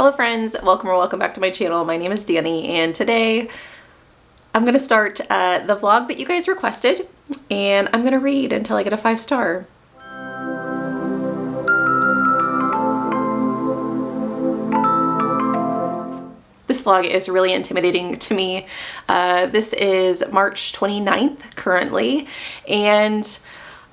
Hello friends, welcome or welcome back to my channel. My name is Danny and today I'm going to start the vlog that you guys requested and I'm going to read until I get a 5-star. This vlog is really intimidating to me. This is March 29th currently and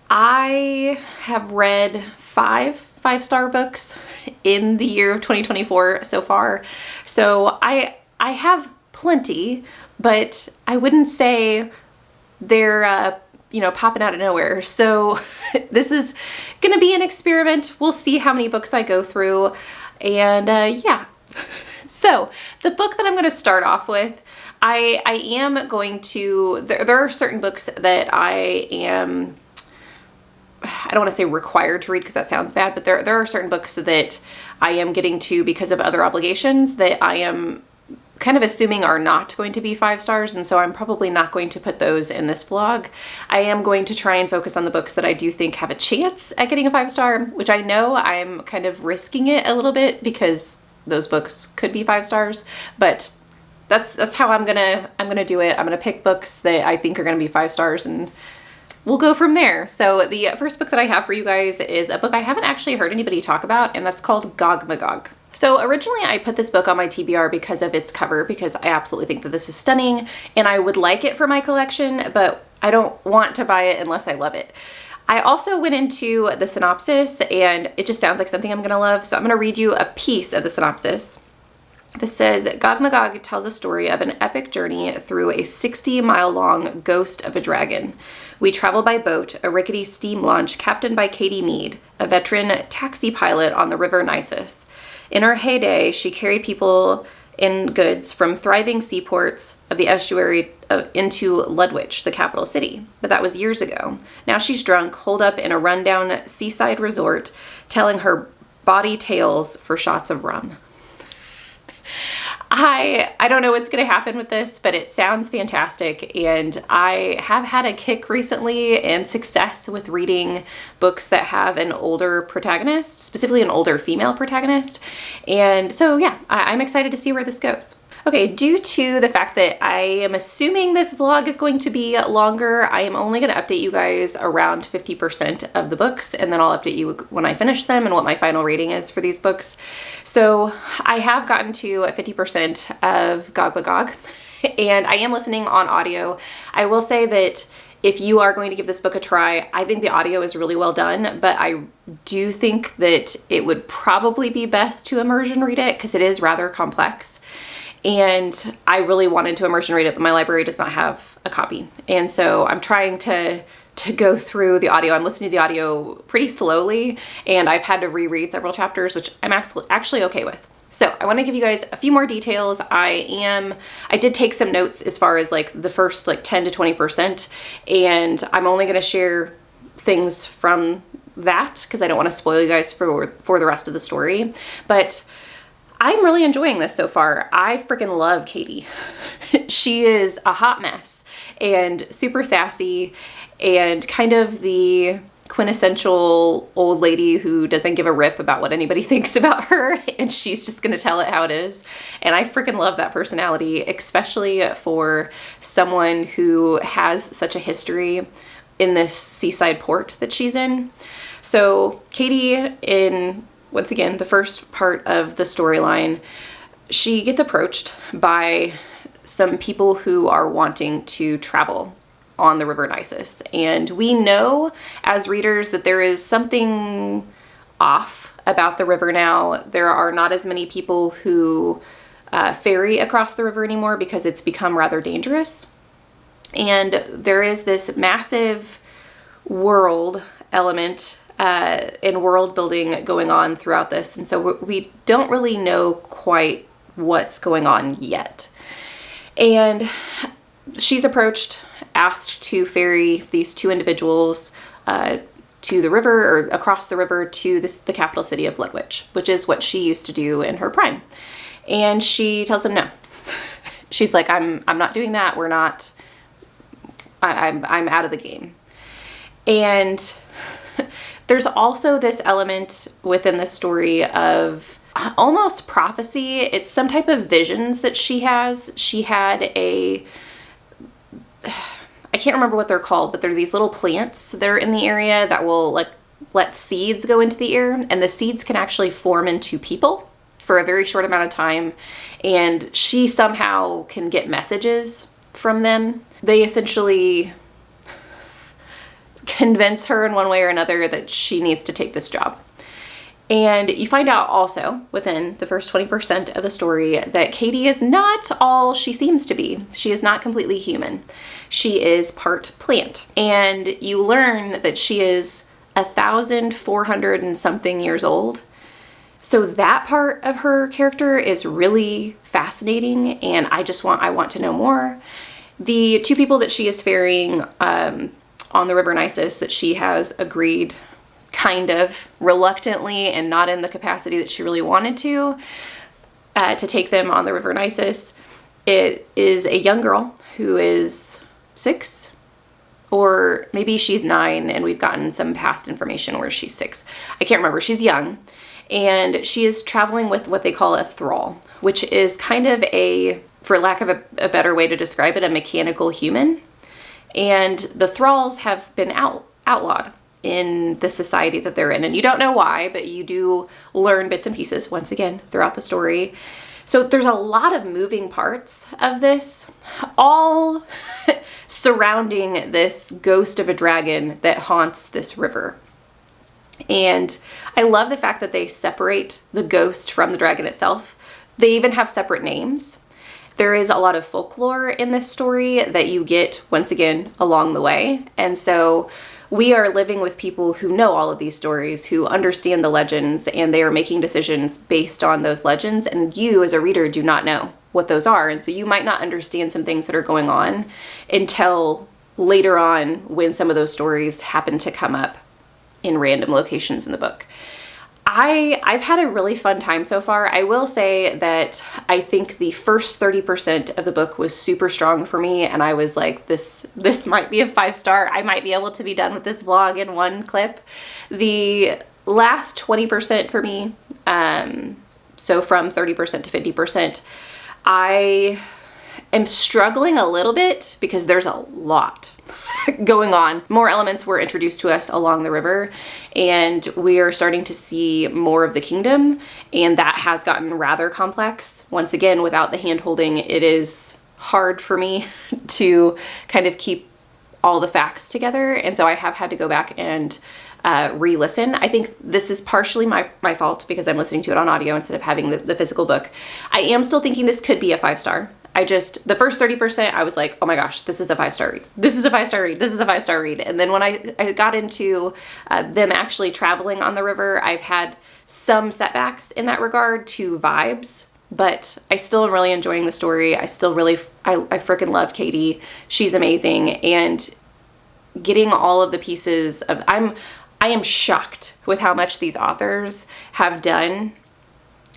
I have read 5-star books in the year of 2024 so far. So I have plenty, but I wouldn't say they're popping out of nowhere. So this is gonna be an experiment. We'll see how many books I go through and yeah. So the book that I'm going to start off with, I am going to, there are certain books that I don't want to say required to read because that sounds bad, but there are certain books that I am getting to because of other obligations that I am kind of assuming are not going to be 5 stars, and so I'm probably not going to put those in this vlog. I am going to try and focus on the books that I do think have a chance at getting a 5-star, which I know I'm kind of risking it a little bit because those books could be 5 stars, but that's how I'm gonna do it. I'm gonna pick books that I think are gonna be 5 stars and we'll go from there. So the first book that I have for you guys is a book I haven't actually heard anybody talk about, and that's called Gogmagog. So originally I put this book on my TBR because of its cover, because I absolutely think that this is stunning and I would like it for my collection, but I don't want to buy it unless I love it. I also went into the synopsis and it just sounds like something I'm gonna love, so I'm gonna read you a piece of the synopsis. This says, Gogmagog tells a story of an epic journey through a 60-mile-long ghost of a dragon. We travel by boat, a rickety steam launch captained by Katie Mead, a veteran taxi pilot on the River Nisus. In her heyday, she carried people and goods from thriving seaports of the estuary into Ludwig, the capital city. But that was years ago. Now she's drunk, holed up in a rundown seaside resort, telling her bawdy tales for shots of rum. I don't know what's going to happen with this, but it sounds fantastic, and I have had a kick recently and success with reading books that have an older protagonist, specifically an older female protagonist, and so yeah, I'm excited to see where this goes. Okay, due to the fact that I am assuming this vlog is going to be longer, I am only going to update you guys around 50% of the books, and then I'll update you when I finish them and what my final rating is for these books. So I have gotten to 50% of Gogmagog, and I am listening on audio. I will say that if you are going to give this book a try, I think the audio is really well done, but I do think that it would probably be best to immersion read it because it is rather complex. And I really wanted to immersion read it, but my library does not have a copy. And so I'm trying to go through the audio. I'm listening to the audio pretty slowly, and I've had to reread several chapters, which I'm actually okay with. So I want to give you guys a few more details. I did take some notes as far as like the first 10 to 20%, and I'm only going to share things from that because I don't want to spoil you guys for the rest of the story. But I'm really enjoying this so far. I freaking love Katie. She is a hot mess and super sassy and kind of the quintessential old lady who doesn't give a rip about what anybody thinks about her, and she's just gonna tell it how it is. And I freaking love that personality, especially for someone who has such a history in this seaside port that she's in. So Katie, once again, the first part of the storyline, she gets approached by some people who are wanting to travel on the River Nisus. And we know as readers that there is something off about the river now. There are not as many people who ferry across the river anymore because it's become rather dangerous. And there is this massive world element in world building going on throughout this, and so we don't really know quite what's going on yet. And she's approached, asked to ferry these 2 individuals to the river, or across the river to the capital city of Ludwig, which is what she used to do in her prime. And she tells them no. She's like, I'm not doing that. We're not. I'm out of the game. And there's also this element within the story of almost prophecy. It's some type of visions that she has. She had I can't remember what they're called, but they're these little plants that are in the area that will like let seeds go into the air, and the seeds can actually form into people for a very short amount of time, and she somehow can get messages from them. They essentially convince her in one way or another that she needs to take this job. And you find out also within the first 20% of the story that Katie is not all she seems to be. She is not completely human. She is part plant. And you learn that she is 1,400 and something years old. So that part of her character is really fascinating, and I want to know more. The two people that she is ferrying on the River Nisus that she has agreed kind of reluctantly and not in the capacity that she really wanted to take them on the River Nisus. It is a young girl who is 6, or maybe she's 9 and we've gotten some past information where she's 6. I can't remember. She's young, and she is traveling with what they call a thrall, which is kind of for lack of a better way to describe it, a mechanical human. And the thralls have been outlawed in the society that they're in. And you don't know why, but you do learn bits and pieces, once again, throughout the story. So there's a lot of moving parts of this, all surrounding this ghost of a dragon that haunts this river. And I love the fact that they separate the ghost from the dragon itself. They even have separate names. There is a lot of folklore in this story that you get, once again, along the way. And so we are living with people who know all of these stories, who understand the legends, and they are making decisions based on those legends. And you, as a reader, do not know what those are. And so you might not understand some things that are going on until later on when some of those stories happen to come up in random locations in the book. I've had a really fun time so far. I will say that I think the first 30% of the book was super strong for me, and I was like, this might be a 5-star. I might be able to be done with this vlog in one clip. The last 20% for me, so from 30% to 50%, I am struggling a little bit because there's a lot going on. More elements were introduced to us along the river, and we are starting to see more of the kingdom, and that has gotten rather complex. Once again, without the hand-holding, it is hard for me to kind of keep all the facts together, and so I have had to go back and re-listen. I think this is partially my fault because I'm listening to it on audio instead of having the physical book. I am still thinking this could be a 5-star. The first 30%, I was like, oh my gosh, this is a 5-star read. This is a 5-star read. This is a 5-star read. And then when I got into them actually traveling on the river, I've had some setbacks in that regard to vibes, but I still am really enjoying the story. I freaking love Katie. She's amazing. And getting all of the pieces of, I am shocked with how much these authors have done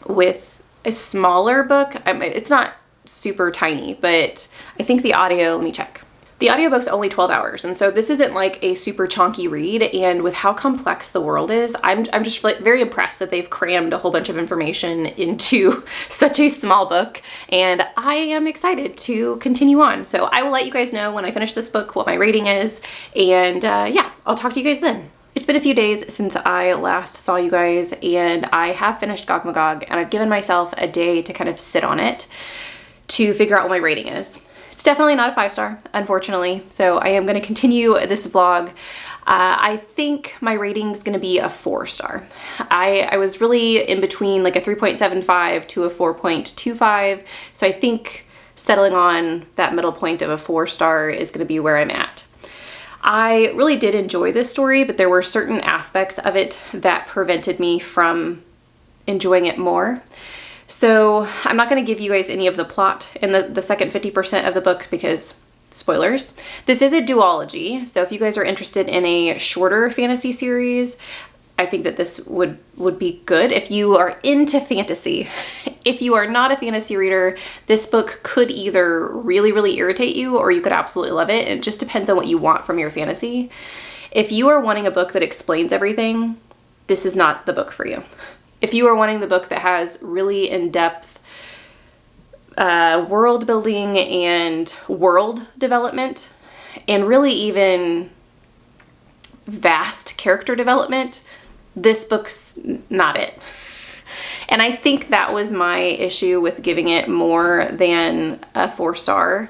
with a smaller book. It's not super tiny, but I think the audio, let me check. The audiobook's only 12 hours, and so this isn't like a super chonky read, and with how complex the world is, I'm just very impressed that they've crammed a whole bunch of information into such a small book, and I am excited to continue on. So I will let you guys know when I finish this book what my rating is, and yeah, I'll talk to you guys then. It's been a few days since I last saw you guys, and I have finished Gogmagog, and I've given myself a day to kind of sit on it to figure out what my rating is. It's definitely not a 5-star, unfortunately, so I am going to continue this vlog. I think my rating is going to be a 4-star. I was really in between like a 3.75 to a 4.25, so I think settling on that middle point of a 4-star is going to be where I'm at. I really did enjoy this story, but there were certain aspects of it that prevented me from enjoying it more. So I'm not going to give you guys any of the plot in the second 50% of the book because spoilers. This is a duology, so if you guys are interested in a shorter fantasy series, I think that this would be good if you are into fantasy. If you are not a fantasy reader, this book could either really, really irritate you or you could absolutely love it. It just depends on what you want from your fantasy. If you are wanting a book that explains everything, this is not the book for you. if you are wanting the book that has really in-depth world building and world development, and really even vast character development, this book's not it. And I think that was my issue with giving it more than a 4-star.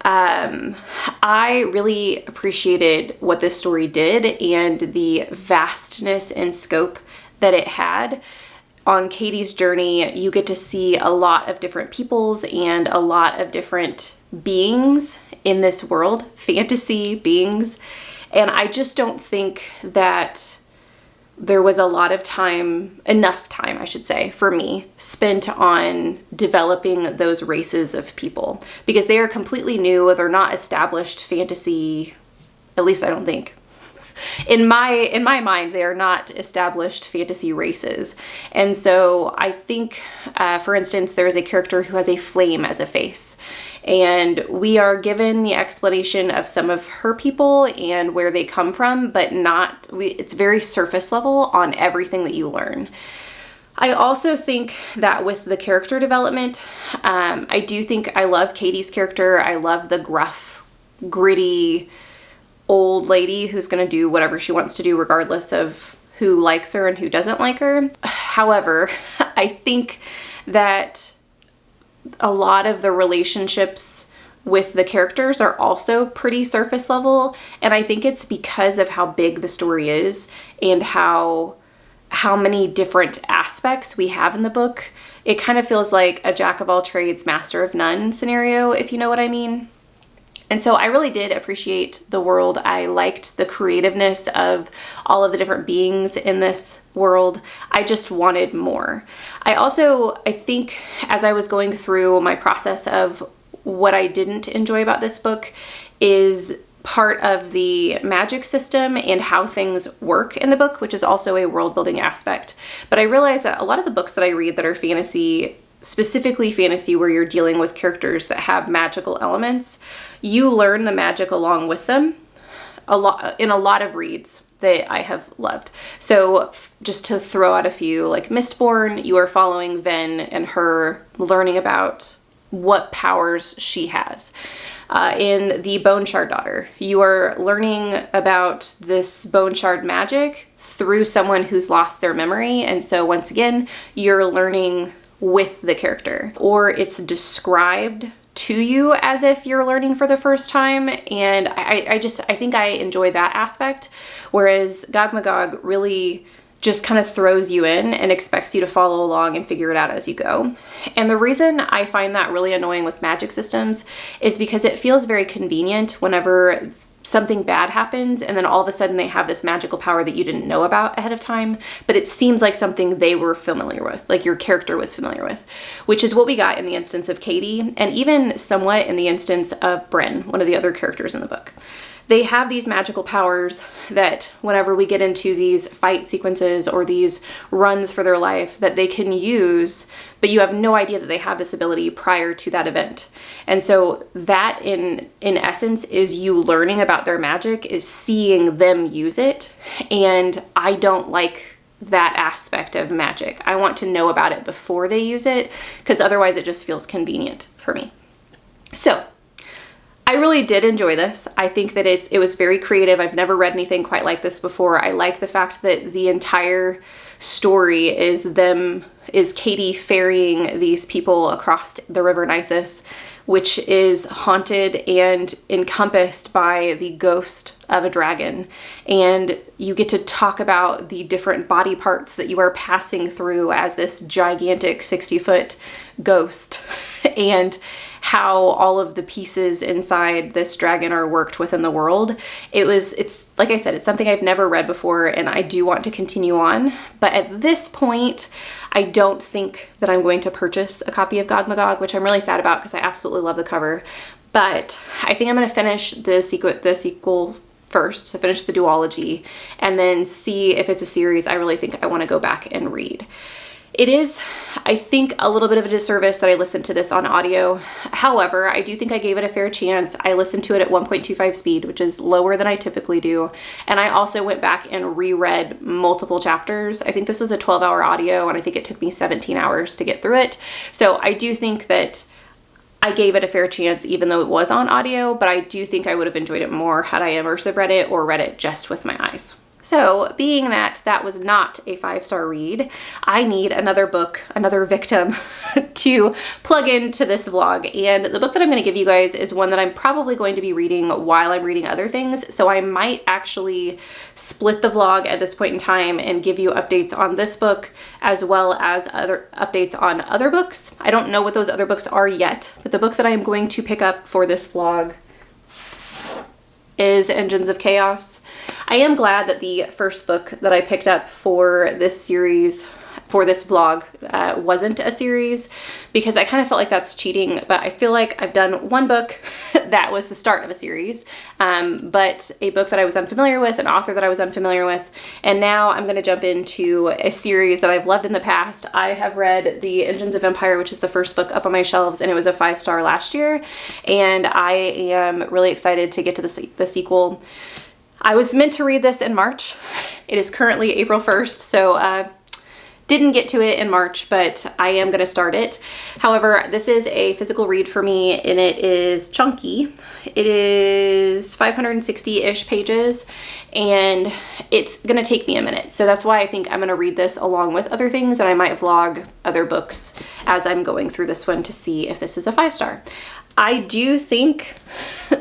I really appreciated what this story did and the vastness and scope that it had. On Katie's journey, you get to see a lot of different peoples and a lot of different beings in this world, fantasy beings. And I just don't think that there was a lot of time, enough time, I should say, for me, spent on developing those races of people, because they are completely new. They're not established fantasy, at least I don't think. In my mind, they are not established fantasy races. And so I think, for instance, there is a character who has a flame as a face. And we are given the explanation of some of her people and where they come from, but it's very surface level on everything that you learn. I also think that with the character development, I do think I love Katie's character. I love the gruff, gritty old lady who's going to do whatever she wants to do regardless of who likes her and who doesn't like her. However, I think that a lot of the relationships with the characters are also pretty surface level, and I think it's because of how big the story is and how many different aspects we have in the book. It kind of feels like a jack of all trades, master of none scenario, if you know what I mean. And so I really did appreciate the world. I liked the creativeness of all of the different beings in this world. I just wanted more. I think as I was going through my process of what I didn't enjoy about this book is part of the magic system and how things work in the book, which is also a world building aspect. But I realized that a lot of the books that I read that are fantasy, specifically fantasy where you're dealing with characters that have magical elements, you learn the magic along with them in a lot of reads that I have loved. So just to throw out a few, like Mistborn, you are following Ven and her learning about what powers she has. In the Bone Shard Daughter, you are learning about this Bone Shard magic through someone who's lost their memory. And so once again, you're learning with the character, or it's described to you as if you're learning for the first time. And I think I enjoy that aspect. Whereas Gogmagog really just kind of throws you in and expects you to follow along and figure it out as you go. And the reason I find that really annoying with magic systems is because it feels very convenient whenever something bad happens and then all of a sudden they have this magical power that you didn't know about ahead of time, but it seems like something they were familiar with, like your character was familiar with, which is what we got in the instance of Katie, and even somewhat in the instance of Bryn, one of the other characters in the book. They have these magical powers that whenever we get into these fight sequences or these runs for their life that they can use, but you have no idea that they have this ability prior to that event. And so that in essence is you learning about their magic, is seeing them use it. And I don't like that aspect of magic. I want to know about it before they use it, because otherwise it just feels convenient for me. So I really did enjoy this. I think that it was very creative. I've never read anything quite like this before. I like the fact that the entire story is Katie ferrying these people across the River Nisus, which is haunted and encompassed by the ghost of a dragon. And you get to talk about the different body parts that you are passing through as this gigantic 60-foot ghost, and how all of the pieces inside this dragon are worked within the world. It's like I said, it's something I've never read before, and I do want to continue on. But at this point, I don't think that I'm going to purchase a copy of Gogmagog, which I'm really sad about because I absolutely love the cover. But I think I'm going to finish the sequel first, to finish the duology, and then see if it's a series I really think I want to go back and read. It is, I think, a little bit of a disservice that I listened to this on audio. However, I do think I gave it a fair chance. I listened to it at 1.25 speed, which is lower than I typically do. And I also went back and reread multiple chapters. I think this was a 12-hour audio, and I think it took me 17 hours to get through it. So I do think that I gave it a fair chance, even though it was on audio, but I do think I would have enjoyed it more had I immersive read it or read it just with my eyes. So being that that was not a 5-star read, I need another book, another victim to plug into this vlog. And the book that I'm going to give you guys is one that I'm probably going to be reading while I'm reading other things. So I might actually split the vlog at this point in time and give you updates on this book as well as other updates on other books. I don't know what those other books are yet, but the book that I am going to pick up for this vlog is Engines of Chaos. I am glad that the first book that I picked up for this series, for this vlog, wasn't a series, because I kind of felt like that's cheating, but I feel like I've done one book that was the start of a series, but a book that I was unfamiliar with, an author that I was unfamiliar with, and now I'm going to jump into a series that I've loved in the past. I have read The Engines of Empire, which is the first book up on my shelves, and it was a 5-star last year, and I am really excited to get to the sequel. I was meant to read this in March. It is currently April 1st, so didn't get to it in March, but I am going to start it. However, this is a physical read for me, and it is chunky. It is 560-ish pages, and it's going to take me a minute. So that's why I think I'm going to read this along with other things, and I might vlog other books as I'm going through this one to see if this is a 5-star. I do think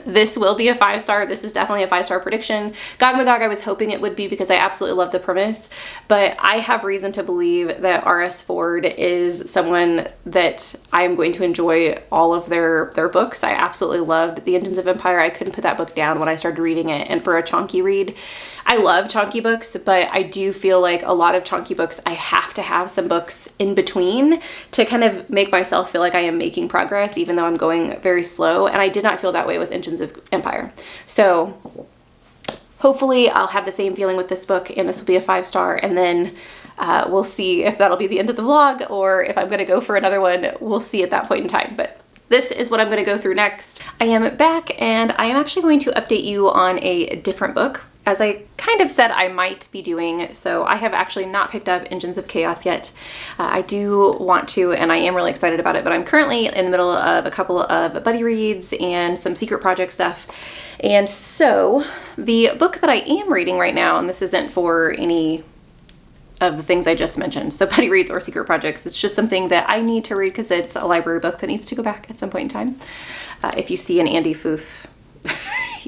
this will be a 5-star. This is definitely a 5-star prediction. Gogmagog, I was hoping it would be because I absolutely love the premise, but I have reason to believe that R.S. Ford is someone that I am going to enjoy all of their books. I absolutely loved The Engines of Empire. I couldn't put that book down when I started reading it, and for a chunky read, I love chunky books, but I do feel like a lot of chunky books, I have to have some books in between to kind of make myself feel like I am making progress, even though I'm going very slow. And I did not feel that way with Engines of Empire. So hopefully I'll have the same feeling with this book, and this will be a 5-star. And then we'll see if that'll be the end of the vlog, or if I'm going to go for another one. We'll see at that point in time. But this is what I'm going to go through next. I am back, and I am actually going to update you on a different book, as I kind of said I might be doing. So I have actually not picked up Engines of Chaos yet. I do want to, and I am really excited about it, but I'm currently in the middle of a couple of buddy reads and some secret project stuff. And so the book that I am reading right now, and this isn't for any of the things I just mentioned, so buddy reads or secret projects, it's just something that I need to read because it's a library book that needs to go back at some point in time. If you see an Andy Foof,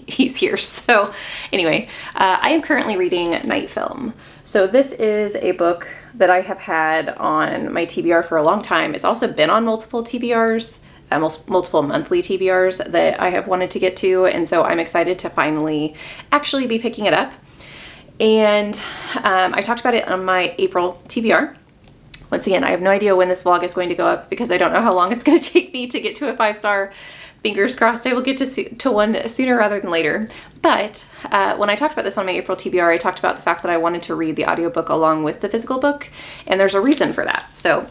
he's here. So anyway, I am currently reading Night Film. So this is a book that I have had on my TBR for a long time. It's also been on multiple TBRs, multiple monthly TBRs that I have wanted to get to, and so I'm excited to finally actually be picking it up. And I talked about it on my April TBR. Once again, I have no idea when this vlog is going to go up because I don't know how long it's going to take me to get to a 5-star. Fingers crossed I will get to one sooner rather than later. But when I talked about this on my April TBR, I talked about the fact that I wanted to read the audiobook along with the physical book, and there's a reason for that. So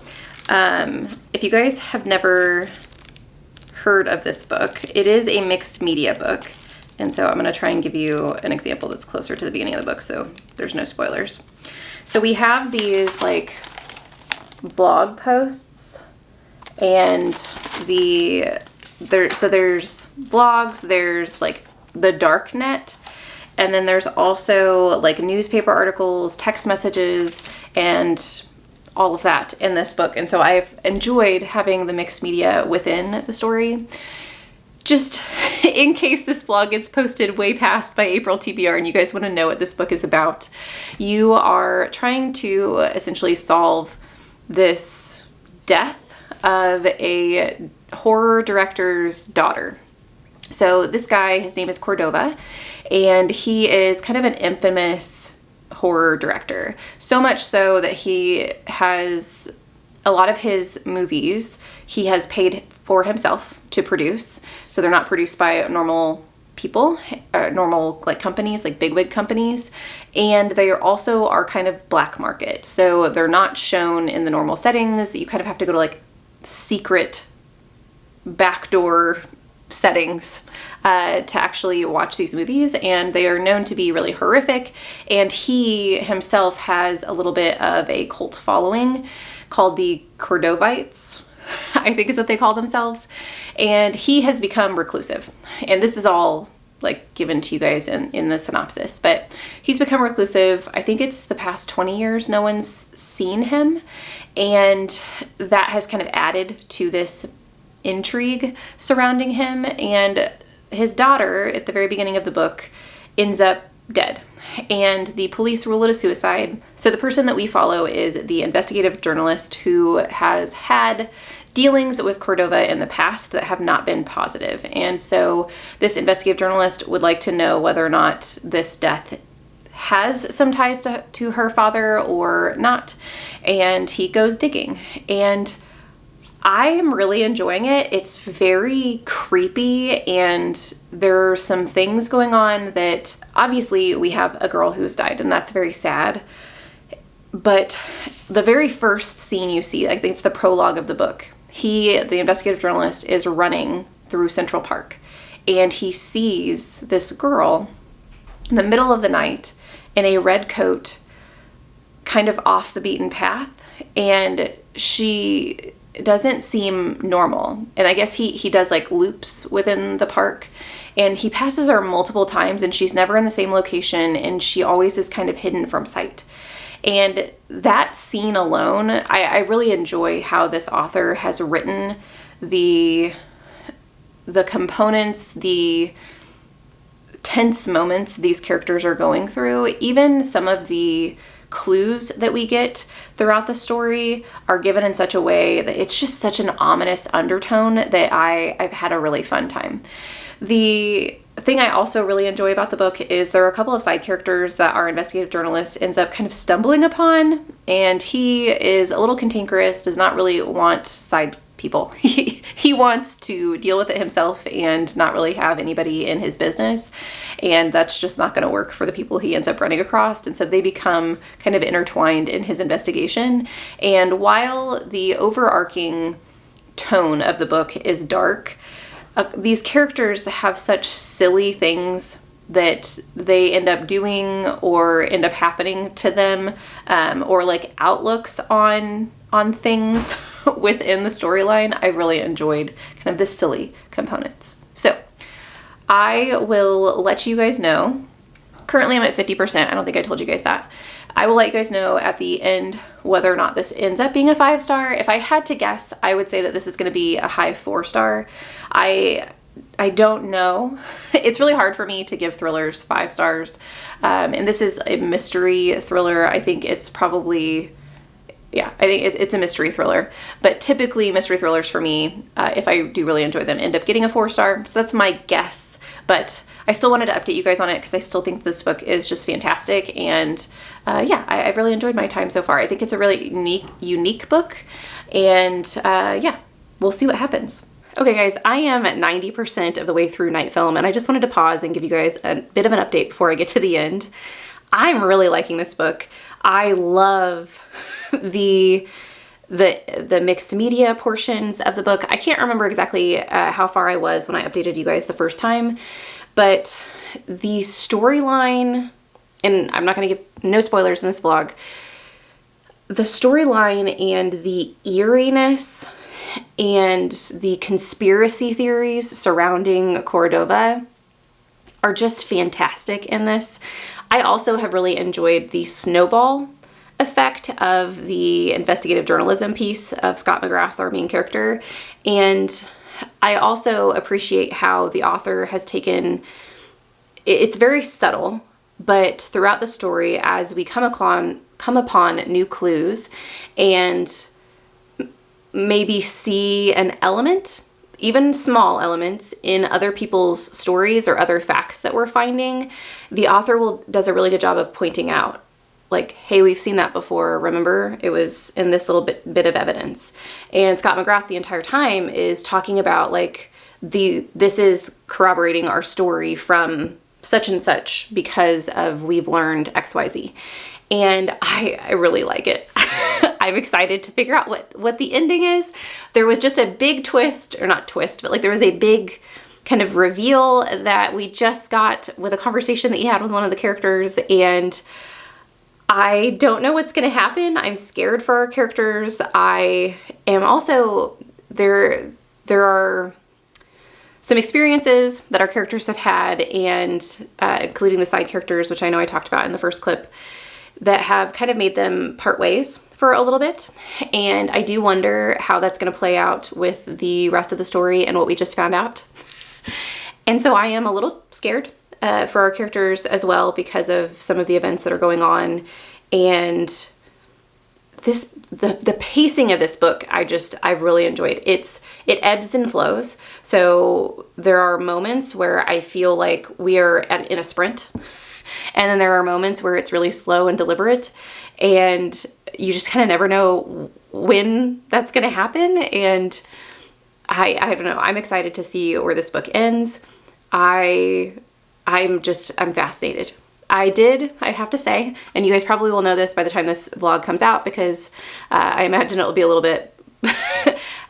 if you guys have never heard of this book, it is a mixed media book. And so I'm going to try and give you an example that's closer to the beginning of the book, so there's no spoilers. So we have these like vlog posts, and there's vlogs, there's like the dark net, and then there's also like newspaper articles, text messages, and all of that in this book. And so I've enjoyed having the mixed media within the story. Just in case this vlog gets posted way past my April TBR and you guys want to know what this book is about, you are trying to essentially solve this death of a horror director's daughter. So this guy, his name is Cordova, and he is kind of an infamous horror director. So much so that he has a lot of his movies he has paid for himself to produce. So they're not produced by normal people, normal like companies, like bigwig companies, and they also are kind of black market. So they're not shown in the normal settings. You kind of have to go to like secret backdoor settings to actually watch these movies, and they are known to be really horrific. And he himself has a little bit of a cult following called the Cordovites, I think is what they call themselves. And he has become reclusive. And this is all like given to you guys in the synopsis, but he's become reclusive. I think it's the past 20 years no one's seen him. And that has kind of added to this intrigue surrounding him. And his daughter at the very beginning of the book ends up dead, and the police rule it a suicide. So the person that we follow is the investigative journalist who has had dealings with Cordova in the past that have not been positive. And so this investigative journalist would like to know whether or not this death has some ties to her father or not. And he goes digging, and I am really enjoying it. It's very creepy, and there are some things going on that obviously we have a girl who's died, and that's very sad. But the very first scene you see, I think it's the prologue of the book, the investigative journalist, is running through Central Park, and he sees this girl in the middle of the night in a red coat, kind of off the beaten path, and she doesn't seem normal. And I guess he does like loops within the park, and he passes her multiple times, and she's never in the same location, and she always is kind of hidden from sight. And that scene alone, I really enjoy how this author has written the components, the tense moments these characters are going through. Even some of the clues that we get throughout the story are given in such a way that it's just such an ominous undertone that I've had a really fun time. The thing I also really enjoy about the book is there are a couple of side characters that our investigative journalist ends up kind of stumbling upon, and he is a little cantankerous, does not really want side people. He wants to deal with it himself and not really have anybody in his business, and that's just not going to work for the people he ends up running across. And so they become kind of intertwined in his investigation. And while the overarching tone of the book is dark, these characters have such silly things that they end up doing or end up happening to them, or like outlooks on things within the storyline. I really enjoyed kind of the silly components. So I will let you guys know. Currently I'm at 50%. I don't think I told you guys that. I will let you guys know at the end whether or not this ends up being a 5-star. If I had to guess, I would say that this is going to be a high 4-star. I don't know. It's really hard for me to give thrillers 5 stars. And this is a mystery thriller. I think it's probably, I think it's a mystery thriller. But typically mystery thrillers for me, if I do really enjoy them, end up getting a 4-star. So that's my guess. But I still wanted to update you guys on it because I still think this book is just fantastic. And I've really enjoyed my time so far. I think it's a really unique book. And we'll see what happens. Okay guys, I am at 90% of the way through Night Film, and I just wanted to pause and give you guys a bit of an update before I get to the end. I'm really liking this book. I love the mixed media portions of the book. I can't remember exactly how far I was when I updated you guys the first time, but the storyline, and I'm not going to give no spoilers in this vlog, the storyline and the eeriness and the conspiracy theories surrounding Cordova are just fantastic in this. I also have really enjoyed the snowball effect of the investigative journalism piece of Scott McGrath, our main character. And I also appreciate how the author has taken, it's very subtle, but throughout the story, as we come upon new clues and maybe see an element, even small elements, in other people's stories or other facts that we're finding, the author does a really good job of pointing out, like, hey, we've seen that before, remember? It was in this little bit of evidence. And Scott McGrath the entire time is talking about like this is corroborating our story from such and such because of we've learned XYZ. And I really like it. I'm excited to figure out what the ending is. There was just a big twist, or not twist, but like there was a big kind of reveal that we just got with a conversation that he had with one of the characters, and I don't know what's going to happen. I'm scared for our characters. I am also, there are some experiences that our characters have had, and including the side characters, which I know I talked about in the first clip, that have kind of made them part ways for a little bit. And I do wonder how that's going to play out with the rest of the story and what we just found out. And so I am a little scared for our characters as well because of some of the events that are going on. And the pacing of this book, I've really enjoyed. It ebbs and flows. So there are moments where I feel like we are in a sprint. And then there are moments where it's really slow and deliberate, and you just kind of never know when that's going to happen. And I don't know. I'm excited to see where this book ends. I'm fascinated. I have to say, and you guys probably will know this by the time this vlog comes out, because I imagine it will be a little bit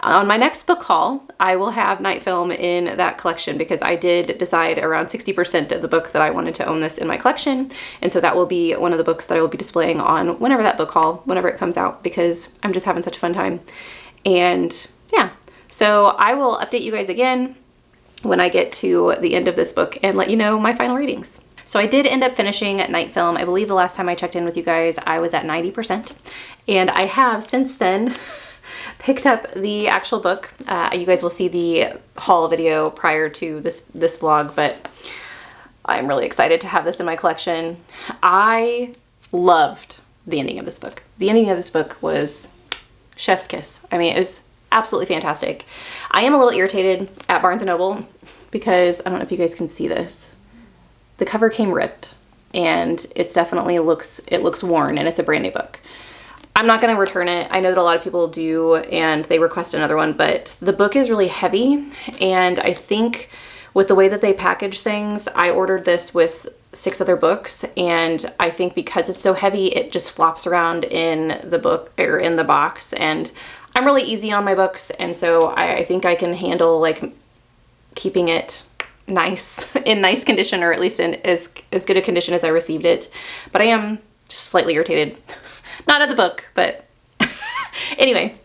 on my next book haul. I will have Night Film in that collection because I did decide around 60% of the book that I wanted to own this in my collection. And so that will be one of the books that I will be displaying on whenever that book haul, whenever it comes out, because I'm just having such a fun time. And yeah, so I will update you guys again when I get to the end of this book and let you know my final ratings. So I did end up finishing Night Film. I believe the last time I checked in with you guys, I was at 90%. And I have since then picked up the actual book. You guys will see the haul video prior to this vlog, but I'm really excited to have this in my collection. I loved the ending of this book. The ending of this book was chef's kiss. I mean, it was absolutely fantastic. I am a little irritated at Barnes & Noble because I don't know if you guys can see this. The cover came ripped, and it's definitely looks worn, and it's a brand new book. I'm not going to return it. I know that a lot of people do, and they request another one, but the book is really heavy, and I think with the way that they package things, I ordered this with 6 other books, and I think because it's so heavy, it just flops around in the book or in the box, and I'm really easy on my books, and so I think I can handle like keeping it nice, in nice condition, or at least in as good a condition as I received it. But I am just slightly irritated. Not at the book, but anyway,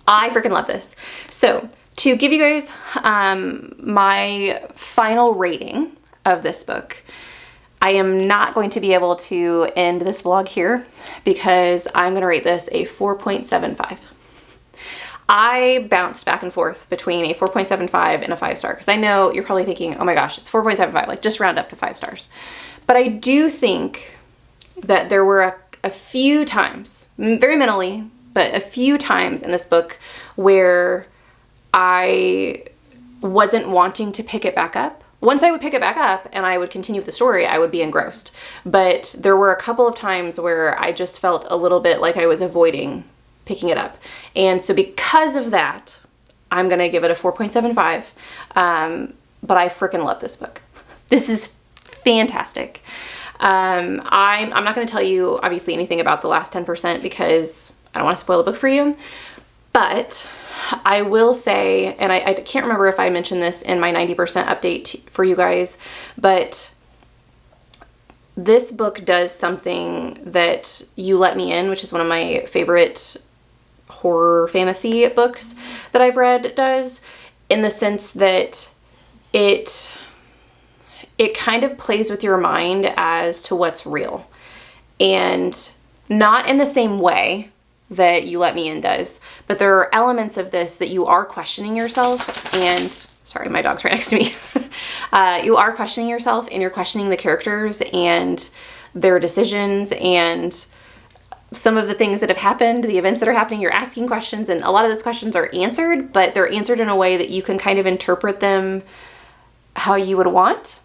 I freaking love this. So to give you guys my final rating of this book, I am not going to be able to end this vlog here because I'm going to rate this a 4.75. I bounced back and forth between a 4.75 and a 5-star because I know you're probably thinking, oh my gosh, it's 4.75, like just round up to 5 stars. But I do think that there were a few times, very minimally, but a few times in this book where I wasn't wanting to pick it back up. Once I would pick it back up and I would continue with the story, I would be engrossed. But there were a couple of times where I just felt a little bit like I was avoiding picking it up. And so because of that, I'm gonna give it a 4.75. But I freaking love this book. This is fantastic. I'm not going to tell you obviously anything about the last 10% because I don't want to spoil the book for you, but I will say, and I can't remember if I mentioned this in my 90% update for you guys, but this book does something that You Let Me In, which is one of my favorite horror fantasy books that I've read, does, in the sense that it kind of plays with your mind as to what's real, and not in the same way that You Let Me In does, but there are elements of this that you are questioning yourself, and sorry, my dog's right next to me. You are questioning yourself, and you're questioning the characters and their decisions and some of the things that have happened, the events that are happening. You're asking questions, and a lot of those questions are answered, but they're answered in a way that you can kind of interpret them how you would want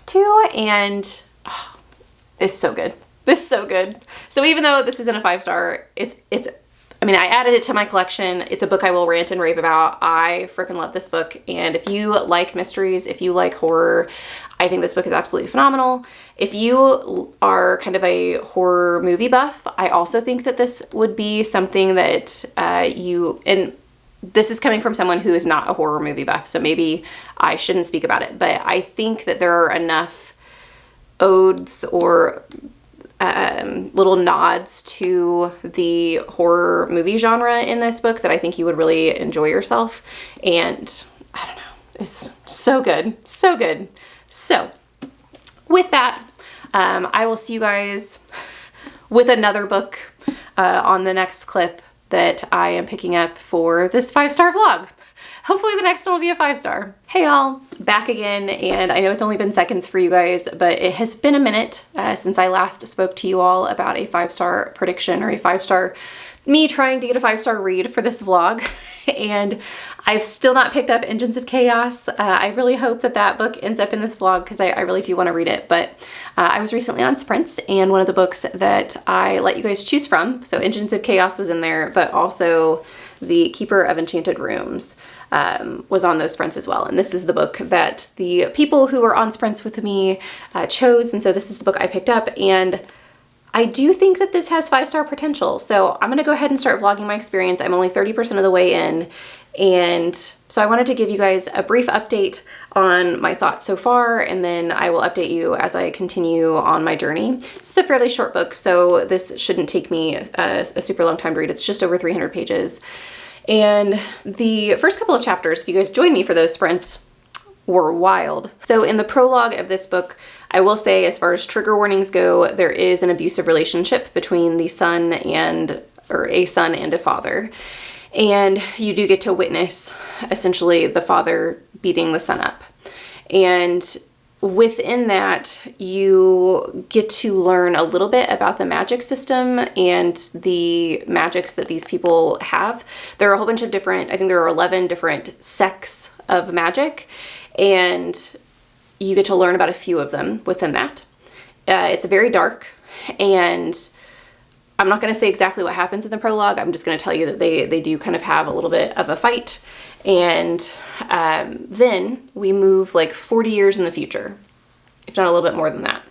to, and it's so good. This is so good. So even though this isn't a 5-star, it's I mean, I added it to my collection. It's a book I will rant and rave about. I freaking love this book. And if you like mysteries, if you like horror, I think this book is absolutely phenomenal. If you are kind of a horror movie buff, I also think that this would be something that and this is coming from someone who is not a horror movie buff, so maybe I shouldn't speak about it, but I think that there are enough odes or little nods to the horror movie genre in this book that I think you would really enjoy yourself. And I don't know, it's so good, so good. So with that, I will see you guys with another book on the next clip that I am picking up for this 5-star vlog. Hopefully the next one will be a 5-star. Hey y'all, back again, and I know it's only been seconds for you guys, but it has been a minute since I last spoke to you all about a 5-star prediction or a 5-star, me trying to get a 5-star read for this vlog. And I've still not picked up Engines of Chaos. I really hope that that book ends up in this vlog because I really do want to read it. But I was recently on Sprints, and one of the books that I let you guys choose from, so Engines of Chaos was in there, but also The Keeper of Enchanted Rooms was on those sprints as well. And this is the book that the people who were on sprints with me chose. And so this is the book I picked up. And I do think that this has 5-star potential. So I'm going to go ahead and start vlogging my experience. I'm only 30% of the way in. And so I wanted to give you guys a brief update on my thoughts so far, and then I will update you as I continue on my journey. This is a fairly short book, so this shouldn't take me a super long time to read. It's just over 300 pages. And the first couple of chapters, if you guys join me for those sprints, were wild. So in the prologue of this book, I will say, as far as trigger warnings go, there is an abusive relationship between a son and a father. And you do get to witness essentially the father beating the son up. And within that, you get to learn a little bit about the magic system and the magics that these people have. There are a whole bunch of different, I think there are 11 different sects of magic, and you get to learn about a few of them within that. It's very dark, and I'm not going to say exactly what happens in the prologue. I'm just going to tell you that they do kind of have a little bit of a fight. And then we move like 40 years in the future, if not a little bit more than that.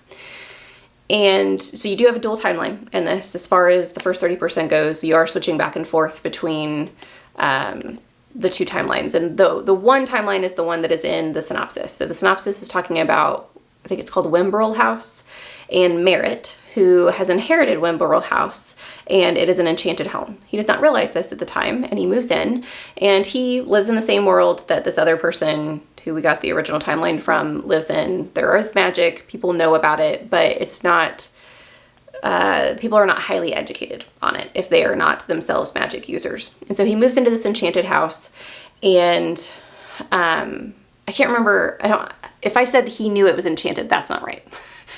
And so you do have a dual timeline in this. As far as the first 30% goes, you are switching back and forth between the two timelines. And the one timeline is the one that is in the synopsis. So the synopsis is talking about, I think it's called Wimborne House, and Merritt, who has inherited Wimborne House, and it is an enchanted home. He does not realize this at the time, and he moves in, and he lives in the same world that this other person who we got the original timeline from lives in. There is magic, people know about it, but it's not, people are not highly educated on it if they are not themselves magic users. And so he moves into this enchanted house, and I can't remember, if I said he knew it was enchanted, that's not right.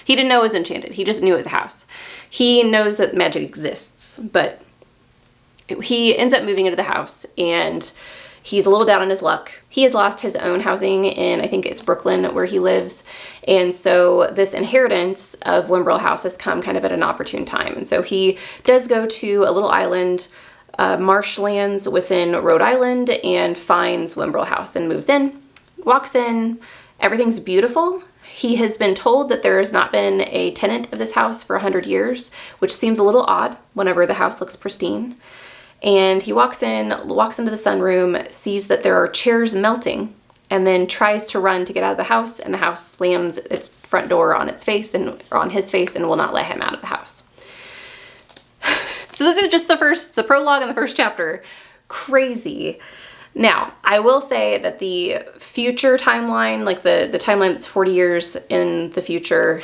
He didn't know it was enchanted. He just knew it was a house. He knows that magic exists, but he ends up moving into the house, and he's a little down on his luck. He has lost his own housing in, I think it's Brooklyn, where he lives. And so this inheritance of Wimborne House has come kind of at an opportune time. And so he does go to a little island, marshlands within Rhode Island, and finds Wimborne House and moves in, walks in, everything's beautiful. He has been told that there has not been a tenant of this house for 100 years, which seems a little odd whenever the house looks pristine. And he walks into the sunroom, sees that there are chairs melting, and then tries to run to get out of the house, and the house slams its front door on its face or on his face and will not let him out of the house. So this is just the prologue and the first chapter. Crazy. Now, I will say that the future timeline, like the timeline that's 40 years in the future,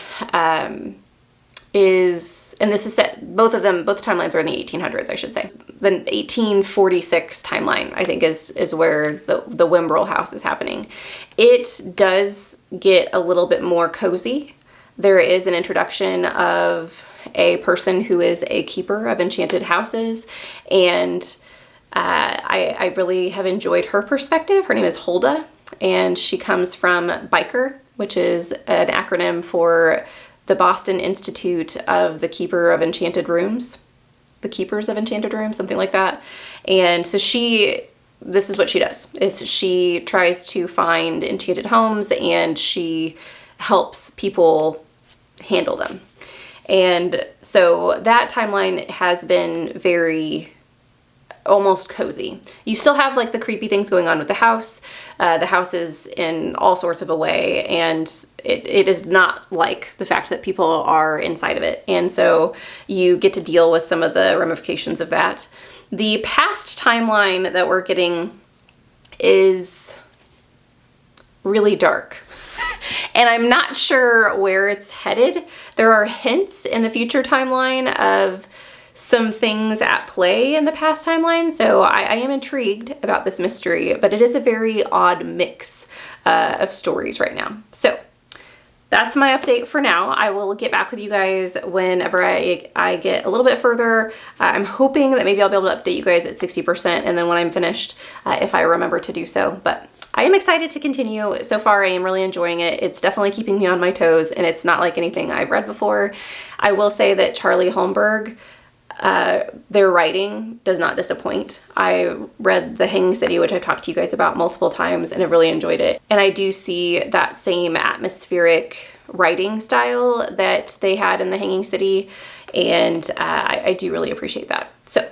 is, and this is set, both timelines are in the 1800s, I should say. The 1846 timeline, I think, is where the Wimborne House is happening. It does get a little bit more cozy. There is an introduction of a person who is a keeper of enchanted houses, and I really have enjoyed her perspective. Her name is Hulda, and she comes from BIKER, which is an acronym for the Boston Institute of the Keeper of Enchanted Rooms. the keepers of enchanted rooms, something like that. And so this is what she does, is she tries to find enchanted homes and she helps people handle them. And so that timeline has been very almost cozy. You still have like the creepy things going on with the house. The house is in all sorts of a way, and it is not like the fact that people are inside of it. And so you get to deal with some of the ramifications of that. The past timeline that we're getting is really dark. And I'm not sure where it's headed. There are hints in the future timeline of some things at play in the past timeline, so I am intrigued about this mystery, but it is a very odd mix of stories right now. So that's my update for now. I will get back with you guys whenever I get a little bit further. I'm hoping that maybe I'll be able to update you guys at 60%, and then when I'm finished, if I remember to do so. But I am excited to continue. So far, I am really enjoying it. It's definitely keeping me on my toes, and it's not like anything I've read before. I will say that Charile Holmberg, their writing does not disappoint. I read The Hanging City, which I've talked to you guys about multiple times, and I really enjoyed it. And I do see that same atmospheric writing style that they had in The Hanging City, and I do really appreciate that. So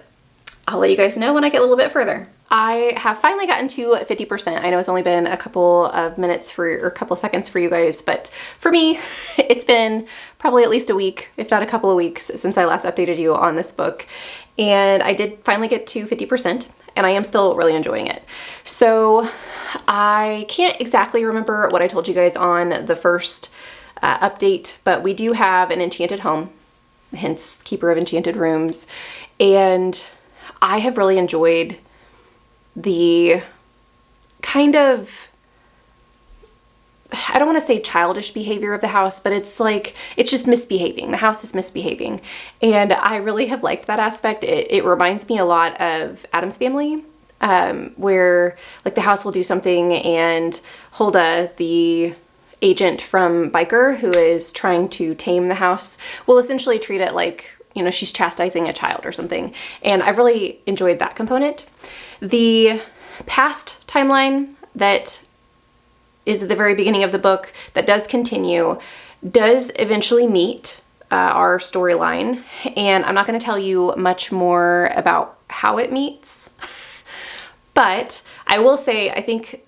I'll let you guys know when I get a little bit further. I have finally gotten to 50%. I know it's only been a couple of minutes or a couple of seconds for you guys, but for me, it's been probably at least a week, if not a couple of weeks, since I last updated you on this book. And I did finally get to 50%, and I am still really enjoying it. So I can't exactly remember what I told you guys on the first update, but we do have an enchanted home, hence Keeper of Enchanted Rooms. And I have really enjoyed the kind of, I don't want to say childish behavior of the house, but it's like, it's just misbehaving. The house is misbehaving. And I really have liked that aspect. It reminds me a lot of Addams Family, where like the house will do something and Hulda, the agent from Biker, who is trying to tame the house, will essentially treat it like, you know, she's chastising a child or something. And I really enjoyed that component. The past timeline that is at the very beginning of the book that does continue does eventually meet our storyline. And I'm not going to tell you much more about how it meets, but I will say I think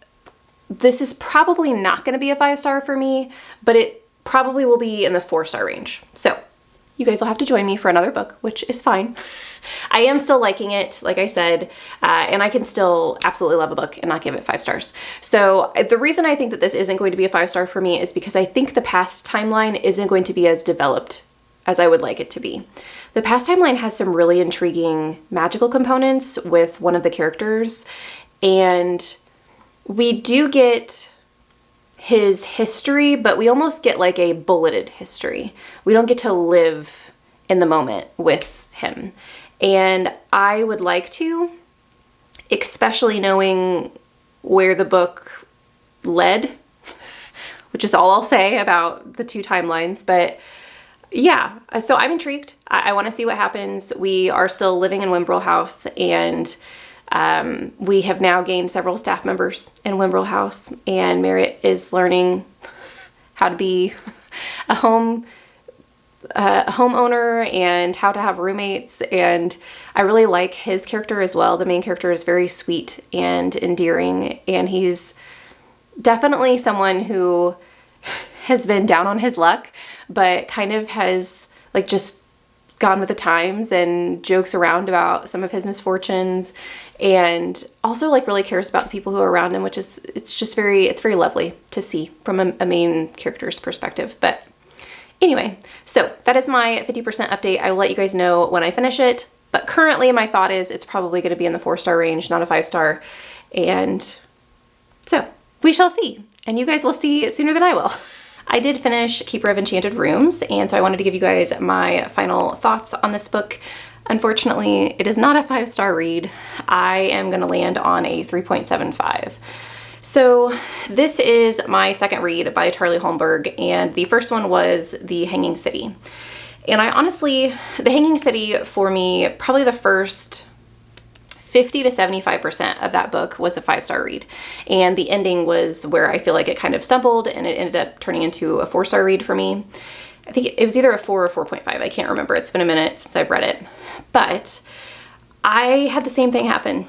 this is probably not going to be a 5-star for me, but it probably will be in the 4-star range. So you guys will have to join me for another book, which is fine. I am still liking it, like I said, and I can still absolutely love a book and not give it 5 stars. So the reason I think that this isn't going to be a 5-star for me is because I think the past timeline isn't going to be as developed as I would like it to be. The past timeline has some really intriguing magical components with one of the characters, and we do get his history, but we almost get like a bulleted history. We don't get to live in the moment with him. And I would like to, especially knowing where the book led, which is all I'll say about the 2 timelines. But yeah, so I'm intrigued. I want to see what happens. We are still living in Wimbrel House, and we have now gained several staff members in Wimbrel House, and Merritt is learning how to be a homeowner and how to have roommates, and I really like his character as well. The main character is very sweet and endearing, and he's definitely someone who has been down on his luck, but kind of has like just gone with the times and jokes around about some of his misfortunes, and also like really cares about the people who are around him, which is, it's very lovely to see from a main character's perspective. But anyway, so that is my 50% update. I will let you guys know when I finish it, but currently my thought is it's probably going to be in the 4-star range, not a 5-star. And so we shall see, and you guys will see sooner than I will. I did finish Keeper of Enchanted Rooms, and so I wanted to give you guys my final thoughts on this book. Unfortunately, it is not a 5-star read. I am going to land on a 3.75. So this is my second read by Charile Holmberg, and the first one was The Hanging City. And I honestly, The Hanging City for me, probably the first 50 to 75% of that book was a 5-star read. And the ending was where I feel like it kind of stumbled and it ended up turning into a 4-star read for me. I think it was either a 4 or 4.5. I can't remember. It's been a minute since I've read it. But I had the same thing happen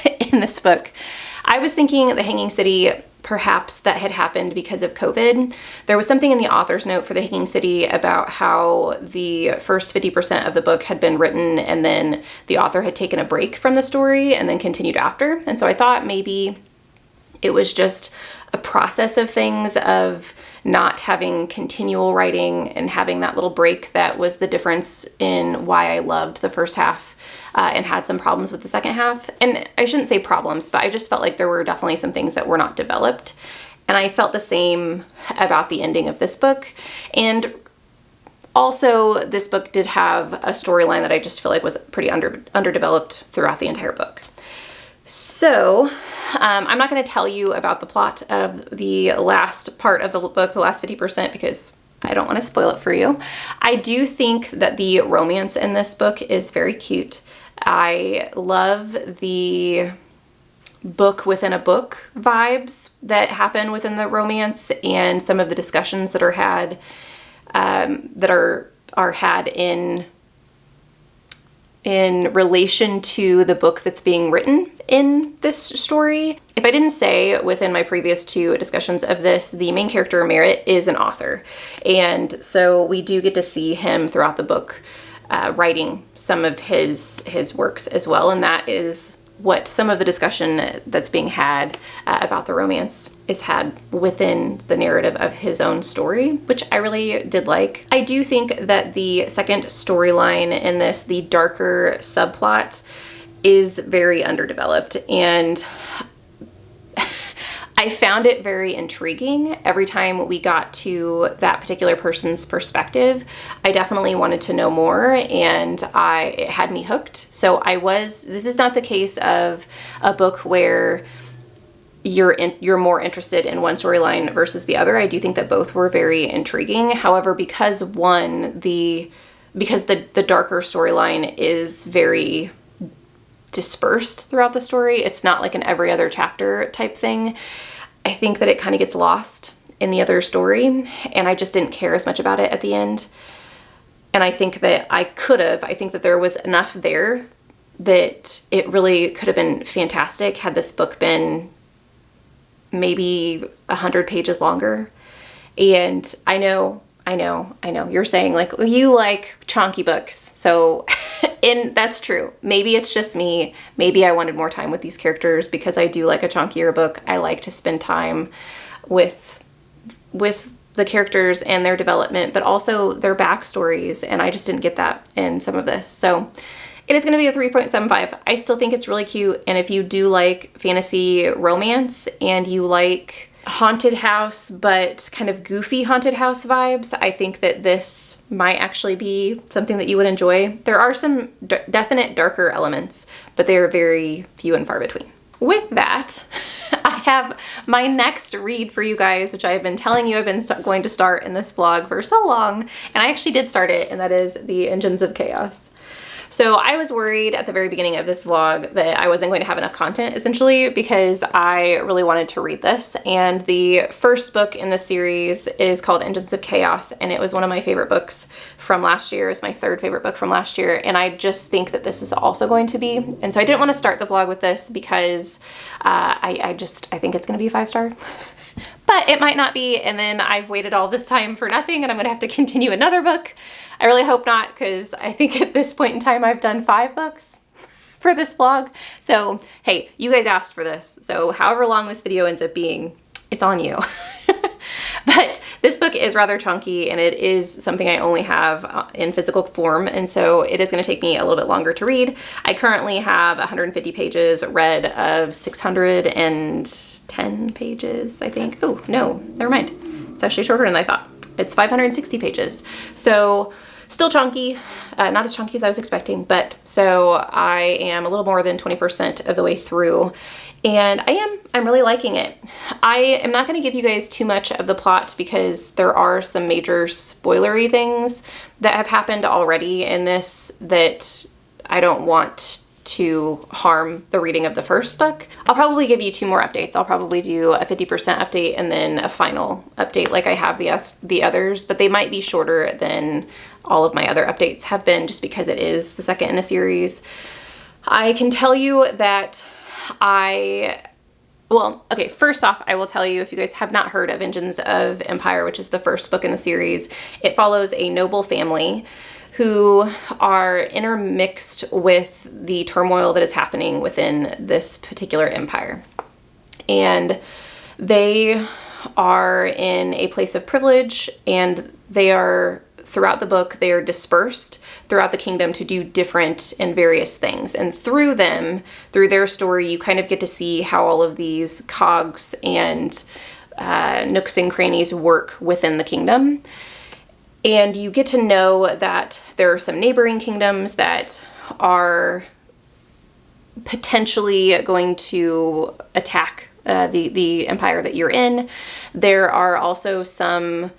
in this book. I was thinking The Hanging City, perhaps that had happened because of COVID. There was something in the author's note for The Hanging City about how the first 50% of the book had been written and then the author had taken a break from the story and then continued after. And so I thought maybe it was just a process of things, of not having continual writing and having that little break that was the difference in why I loved the first half and had some problems with the second half. And I shouldn't say problems, but I just felt like there were definitely some things that were not developed. And I felt the same about the ending of this book. And also, this book did have a storyline that I just feel like was pretty underdeveloped throughout the entire book. So, I'm not going to tell you about the plot of the last part of the book, the last 50%, because I don't want to spoil it for you. I do think that the romance in this book is very cute. I love the book within a book vibes that happen within the romance and some of the discussions that are had, that are had in relation to the book that's being written in this story. If I didn't say within my previous 2 discussions of this, the main character, Merritt, is an author. And so we do get to see him throughout the book writing some of his works as well. And that is what some of the discussion that's being had about the romance is had within the narrative of his own story, which I really did like. I do think that the second storyline in this, the darker subplot, is very underdeveloped, and I found it very intriguing every time we got to that particular person's perspective. I definitely wanted to know more, and it had me hooked. So this is not the case of a book where you're more interested in one storyline versus the other. I do think that both were very intriguing. However, because the darker storyline is very dispersed throughout the story, it's not like an every other chapter type thing. I think that it kind of gets lost in the other story, and I just didn't care as much about it at the end. And I think that I think that there was enough there that it really could have been fantastic had this book been maybe 100 pages longer. And I know, you're saying like, you like chonky books. So, and that's true. Maybe it's just me. Maybe I wanted more time with these characters because I do like a chonkier book. I like to spend time with the characters and their development, but also their backstories. And I just didn't get that in some of this. So it is going to be a 3.75. I still think it's really cute. And if you do like fantasy romance and you like haunted house, but kind of goofy haunted house vibes, I think that this might actually be something that you would enjoy. There are some definite darker elements, but they are very few and far between. With that, I have my next read for you guys, which I've been telling you I've been going to start in this vlog for so long, and I actually did start it, and that is The Engines of Chaos. So I was worried at the very beginning of this vlog that I wasn't going to have enough content, essentially, because I really wanted to read this. And the first book in the series is called Engines of Chaos, and it was one of my favorite books from last year. It's my 3rd favorite book from last year, and I just think that this is also going to be. And so I didn't want to start the vlog with this because I think it's going to be a 5-star. But it might not be, and then I've waited all this time for nothing, and I'm gonna have to continue another book. I really hope not, because I think at this point in time I've done 5 books for this vlog. So hey, you guys asked for this, so however long this video ends up being, it's on you. But this book is rather chunky, and it is something I only have in physical form, and so it is going to take me a little bit longer to read. I currently have 150 pages read of 610 pages, I think. Oh, no, never mind. It's actually shorter than I thought. It's 560 pages. So Still chunky, not as chunky as I was expecting, but so I am a little more than 20% of the way through, and I'm really liking it. I am not going to give you guys too much of the plot because there are some major spoilery things that have happened already in this that I don't want to harm the reading of the first book. I'll probably give you 2 more updates. I'll probably do a 50% update and then a final update like I have the others, but they might be shorter than all of my other updates have been just because it is the second in a series. I can tell you that well, okay, first off, I will tell you, if you guys have not heard of Engines of Empire, which is the first book in the series, it follows a noble family who are intermixed with the turmoil that is happening within this particular empire. And they are in a place of privilege, and they are, throughout the book, they are dispersed throughout the kingdom to do different and various things. And through them, through their story, you kind of get to see how all of these cogs and nooks and crannies work within the kingdom. And you get to know that there are some neighboring kingdoms that are potentially going to attack the empire that you're in. There are also some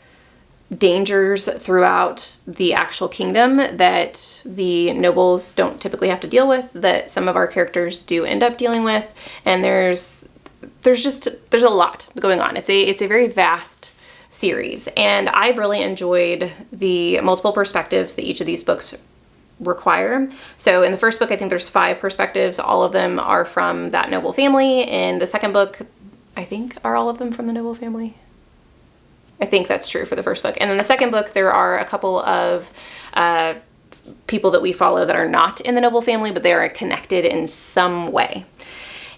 dangers throughout the actual kingdom that the nobles don't typically have to deal with, that some of our characters do end up dealing with. And there's a lot going on. It's a very vast series, and I've really enjoyed the multiple perspectives that each of these books require. So in the first book, I think there's 5 perspectives. All of them are from that noble family. In the second book, I think, are all of them from the noble family? I think that's true for the first book. And in the second book, there are a couple of people that we follow that are not in the noble family, but they are connected in some way.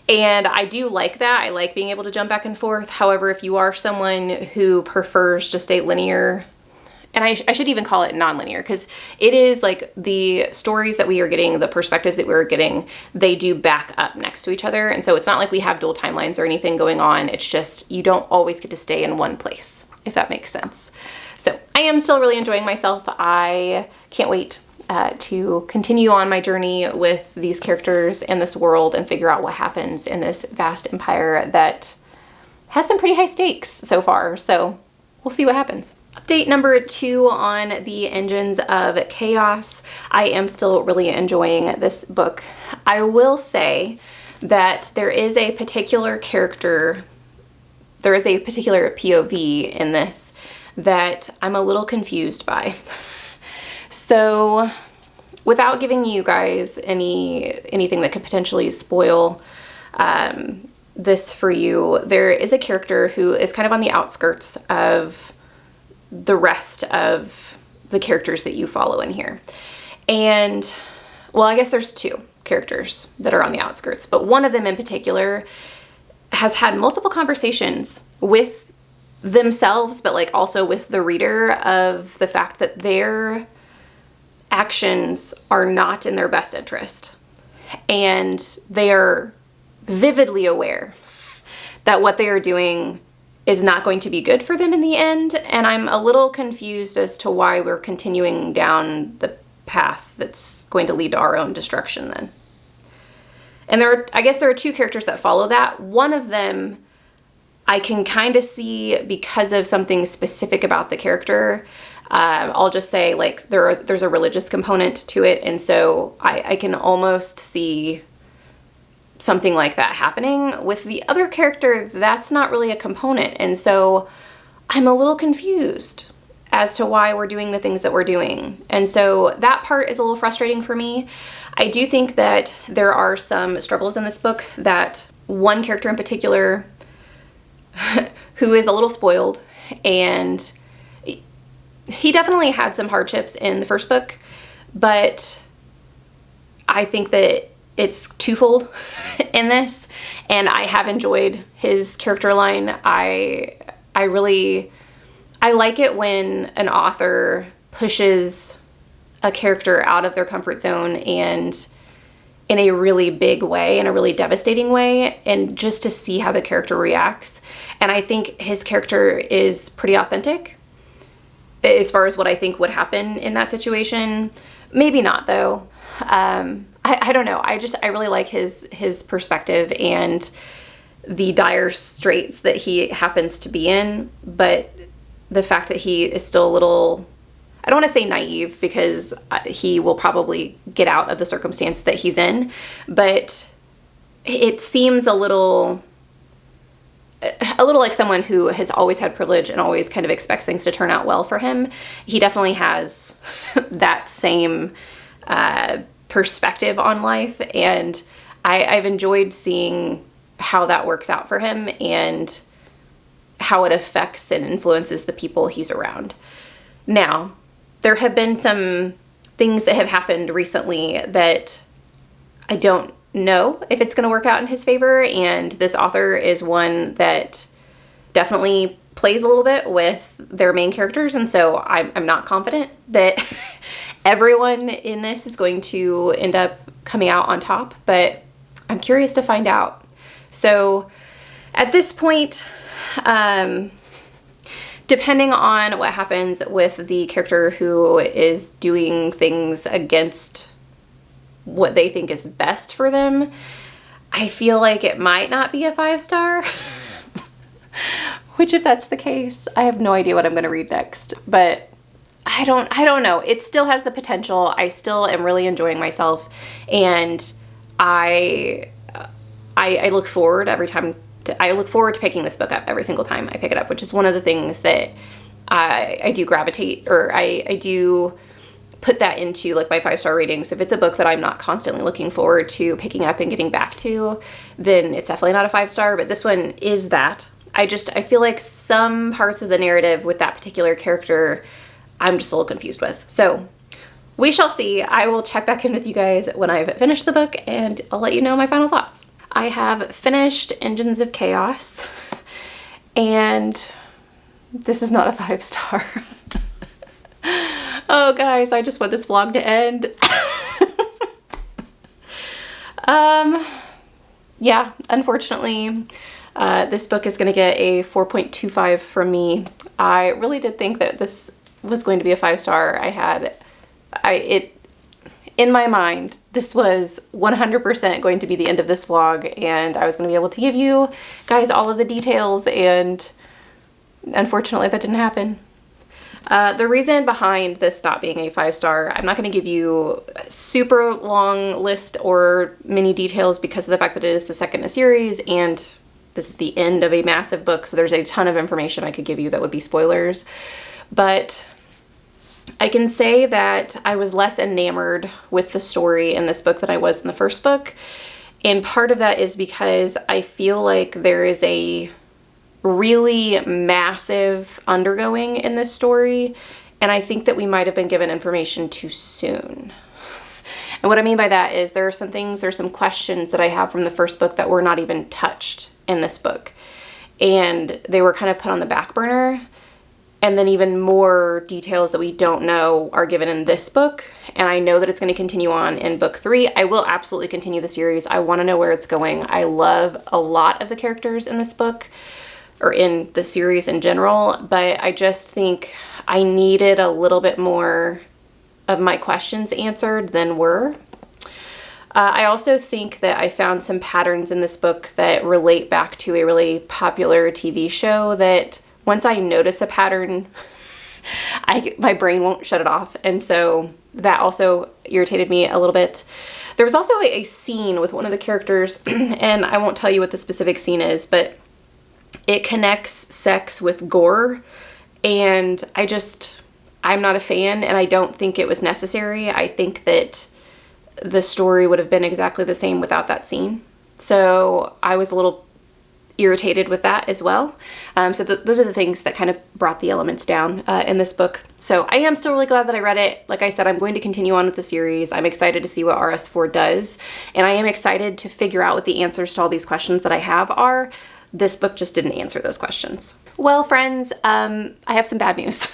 And I do like that. I like being able to jump back and forth. However, if you are someone who prefers just a linear, and I should even call it non-linear, because it is like the stories that we are getting, the perspectives that we're getting, they do back up next to each other. And so it's not like we have dual timelines or anything going on. It's just you don't always get to stay in one place, if that makes sense. So I am still really enjoying myself. I can't wait to continue on my journey with these characters and this world and figure out what happens in this vast empire that has some pretty high stakes so far. So we'll see what happens. Update number 2 on the Engines of Chaos. I am still really enjoying this book. I will say that there is a particular character, there is a particular POV in this that I'm a little confused by. So without giving you guys anything that could potentially spoil this for you, there is a character who is kind of on the outskirts of the rest of the characters that you follow in here. And, well, I guess there's 2 characters that are on the outskirts, but one of them in particular has had multiple conversations with themselves, but like also with the reader, of the fact that their actions are not in their best interest. And they are vividly aware that what they are doing is not going to be good for them in the end. And I'm a little confused as to why we're continuing down the path that's going to lead to our own destruction then. And I guess there are 2 characters that follow that. One of them I can kind of see because of something specific about the character. I'll just say, like, there's a religious component to it, and so I can almost see something like that happening. With the other character, that's not really a component, and so I'm a little confused as to why we're doing the things that we're doing. And so that part is a little frustrating for me. I do think that there are some struggles in this book, that one character in particular who is a little spoiled, and he definitely had some hardships in the first book, but I think that it's twofold in this, and I have enjoyed his character line. I like it when an author pushes a character out of their comfort zone, and in a really big way, in a really devastating way, and just to see how the character reacts. And I think his character is pretty authentic. as far as what I think would happen in that situation. Maybe not, though. I don't know. I really like his perspective and the dire straits that he happens to be in, but the fact that he is still a little, I don't want to say naive, because he will probably get out of the circumstance that he's in, but it seems a little like someone who has always had privilege and always kind of expects things to turn out well for him. He definitely has that same perspective on life, and I've enjoyed seeing how that works out for him and how it affects and influences the people he's around. Now, there have been some things that have happened recently that I don't know if it's going to work out in his favor, and this author is one that definitely plays a little bit with their main characters, and so I'm not confident that everyone in this is going to end up coming out on top, but I'm curious to find out. So at this point, depending on what happens with the character who is doing things against what they think is best for them, I feel like it might not be a 5-star. Which, if that's the case, I have no idea what I'm going to read next. But I don't know. It still has the potential. I still am really enjoying myself, and I look forward I look forward to picking this book up every single time I pick it up, which is one of the things that I do gravitate, or I do put that into like my 5-star ratings. If it's a book that I'm not constantly looking forward to picking up and getting back to, then it's definitely not a 5-star, but this one is that. I feel like some parts of the narrative with that particular character, I'm just a little confused with. So we shall see. I will check back in with you guys when I've finished the book, and I'll let you know my final thoughts. I have finished Engines of Chaos, and this is not a 5-star. Oh, guys, I just want this vlog to end. Yeah, unfortunately, this book is going to get a 4.25 from me. I really did think that this was going to be a 5-star. In my mind, this was 100% going to be the end of this vlog, and I was going to be able to give you guys all of the details, and unfortunately that didn't happen. The reason behind this not being a 5-star, I'm not going to give you a super long list or many details because of the fact that it is the second in a series, and this is the end of a massive book, so there's a ton of information I could give you that would be spoilers. But I can say that I was less enamored with the story in this book than I was in the first book. And part of that is because I feel like there is a really massive undergoing in this story. And I think that we might have been given information too soon. And what I mean by that is there's some questions that I have from the first book that were not even touched in this book. And they were kind of put on the back burner. And then even more details that we don't know are given in this book. And I know that it's going to continue on in book 3. I will absolutely continue the series. I want to know where it's going. I love a lot of the characters in this book, or in the series in general, but I just think I needed a little bit more of my questions answered than were. I also think that I found some patterns in this book that relate back to a really popular TV show that once I notice a pattern, my brain won't shut it off. And so that also irritated me a little bit. There was also a scene with one of the characters, and I won't tell you what the specific scene is, but it connects sex with gore. And I'm not a fan, and I don't think it was necessary. I think that the story would have been exactly the same without that scene. So I was a little irritated with that as well. So those are the things that kind of brought the elements down in this book. So I am still really glad that I read it. Like I said, I'm going to continue on with the series. I'm excited to see what RS4 does. And I am excited to figure out what the answers to all these questions that I have are. This book just didn't answer those questions. Well, friends, I have some bad news.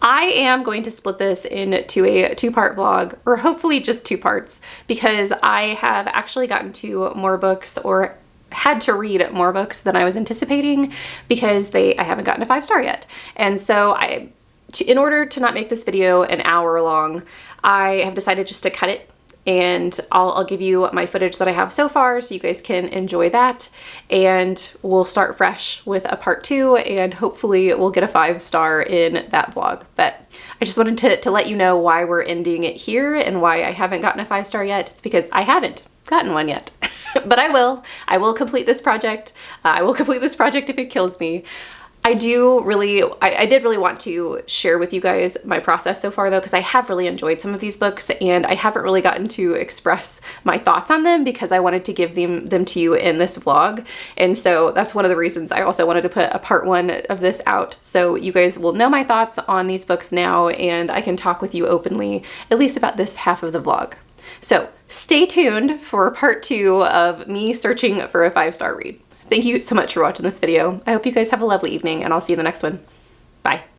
I am going to split this into a 2-part vlog, or hopefully just 2 parts, because I have actually gotten to more books, or had to read more books than I was anticipating, because I haven't gotten a 5-star yet. And so in order to not make this video an hour long, I have decided just to cut it, and I'll give you my footage that I have so far so you guys can enjoy that, and we'll start fresh with a part 2, and hopefully we'll get a 5-star in that vlog. But I just wanted to let you know why we're ending it here and why I haven't gotten a 5-star yet. It's because I haven't gotten one yet. But I will complete this project. I will complete this project if it kills me. I did really want to share with you guys my process so far though, because I have really enjoyed some of these books and I haven't really gotten to express my thoughts on them because I wanted to give them to you in this vlog. And so that's one of the reasons I also wanted to put a part 1 of this out, so you guys will know my thoughts on these books now and I can talk with you openly, at least about this half of the vlog. So stay tuned for part 2 of me searching for a 5-star read. Thank you so much for watching this video. I hope you guys have a lovely evening, and I'll see you in the next one. Bye.